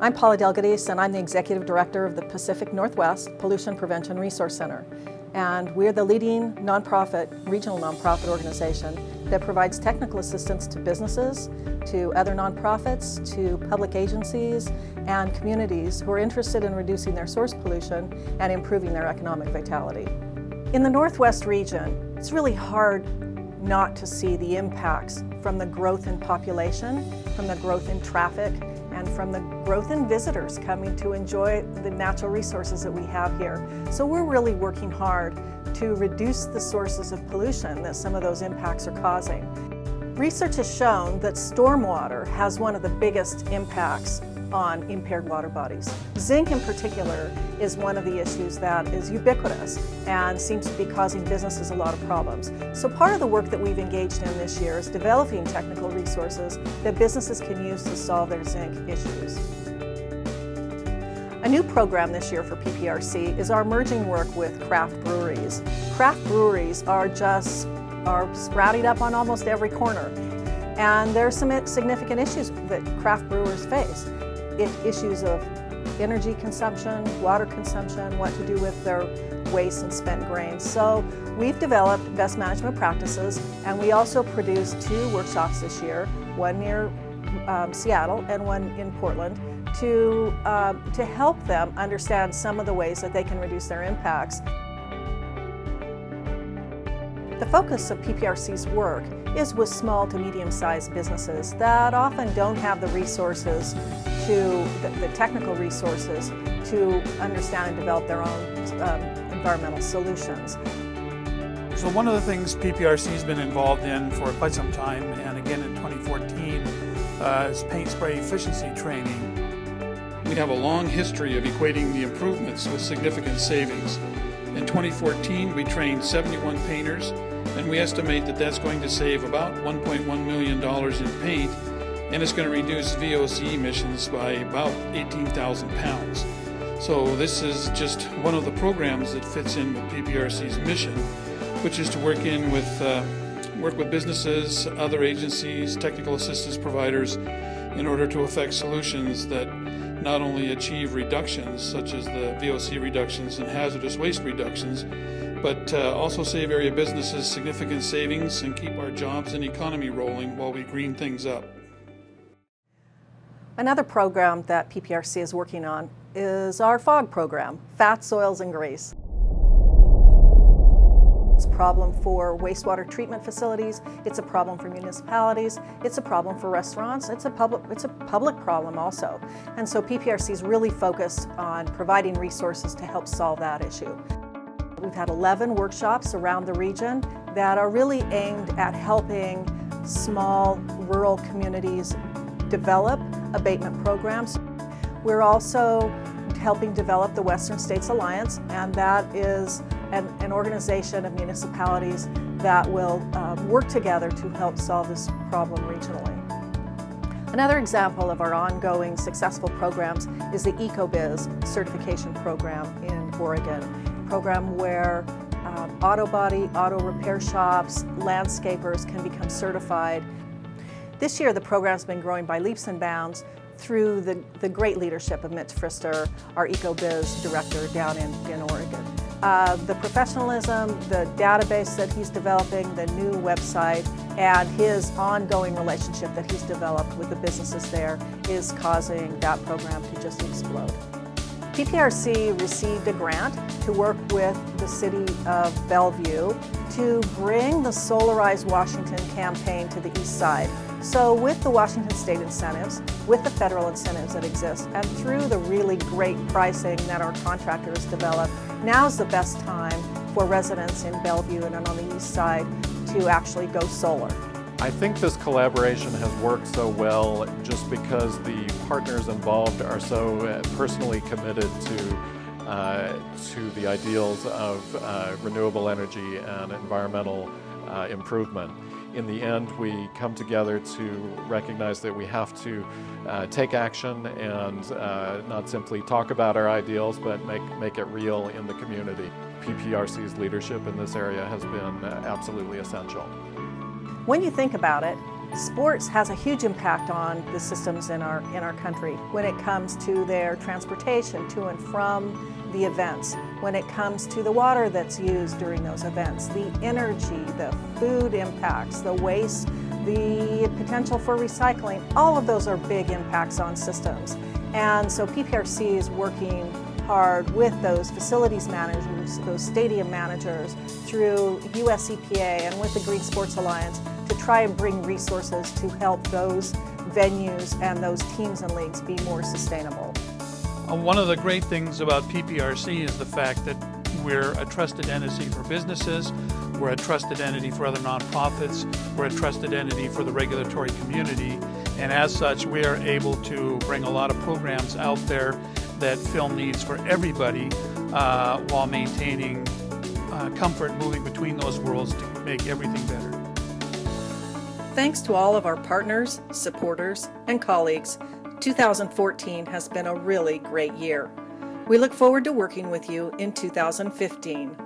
I'm Paula Delgadis, and I'm the Executive Director of the Pacific Northwest Pollution Prevention Resource Center. And we're the leading regional nonprofit organization that provides technical assistance to businesses, to other nonprofits, to public agencies, and communities who are interested in reducing their source pollution and improving their economic vitality. In the Northwest region, it's really hard not to see the impacts from the growth in population, from the growth in traffic, and from the growth in visitors coming to enjoy the natural resources that we have here. So we're really working hard to reduce the sources of pollution that some of those impacts are causing. Research has shown that stormwater has one of the biggest impacts on impaired water bodies. Zinc in particular is one of the issues that is ubiquitous and seems to be causing businesses a lot of problems. So part of the work that we've engaged in this year is developing technical resources that businesses can use to solve their zinc issues. A new program this year for PPRC is our merging work with craft breweries. Craft breweries are sprouting up on almost every corner. And there are some significant issues that craft brewers face. Issues of energy consumption, water consumption, what to do with their waste and spent grains. So we've developed best management practices, and we also produced 2 workshops this year, one near Seattle and one in Portland, to help them understand some of the ways that they can reduce their impacts. The focus of PPRC's work is with small to medium-sized businesses that often don't have the resources the technical resources to understand and develop their own environmental solutions. So one of the things PPRC has been involved in for quite some time, and again in 2014, is paint spray efficiency training. We have a long history of equating the improvements with significant savings. In 2014, we trained 71 painters, and we estimate that that's going to save about $1.1 million in paint, and it's going to reduce VOC emissions by about 18,000 pounds. So this is just one of the programs that fits in with PPRC's mission, which is to work with businesses, other agencies, technical assistance providers, in order to effect solutions that not only achieve reductions, such as the VOC reductions and hazardous waste reductions, but also save area businesses significant savings and keep our jobs and economy rolling while we green things up. Another program that PPRC is working on is our FOG program, Fats, Oils, and Grease. It's a problem for wastewater treatment facilities, it's a problem for municipalities, it's a problem for restaurants, it's a public problem also. And so PPRC is really focused on providing resources to help solve that issue. We've had 11 workshops around the region that are really aimed at helping small rural communities develop abatement programs. We're also helping develop the Western States Alliance, and that is an organization of municipalities that will work together to help solve this problem regionally. Another example of our ongoing successful programs is the EcoBiz certification program in Oregon, a program where auto repair shops, landscapers can become certified. This year, the program's been growing by leaps and bounds through the great leadership of Mitch Frister, our EcoBiz director down in Oregon. The professionalism, the database that he's developing, the new website, and his ongoing relationship that he's developed with the businesses there is causing that program to just explode. PPRC received a grant to work with the city of Bellevue to bring the Solarize Washington campaign to the east side. So with the Washington state incentives, with the federal incentives that exist, and through the really great pricing that our contractors develop, now's the best time for residents in Bellevue and on the east side to actually go solar. I think this collaboration has worked so well just because the partners involved are so personally committed to the ideals of renewable energy and environmental improvement. In the end, we come together to recognize that we have to take action and not simply talk about our ideals, but make it real in the community. PPRC's leadership in this area has been absolutely essential. When you think about it, Sports has a huge impact on the systems in our country when it comes to their transportation to and from the events, when it comes to the water that's used during those events, the energy, the food impacts, the waste, the potential for recycling. All of those are big impacts on systems. And so PPRC is working hard with those facilities managers, those stadium managers, through US EPA and with the Green Sports Alliance to try and bring resources to help those venues and those teams and leagues be more sustainable. One of the great things about PPRC is the fact that we're a trusted entity for businesses, we're a trusted entity for other nonprofits, we're a trusted entity for the regulatory community, and as such we are able to bring a lot of programs out there that fill needs for everybody while maintaining comfort moving between those worlds to make everything better. Thanks to all of our partners, supporters, and colleagues, 2014 has been a really great year. We look forward to working with you in 2015.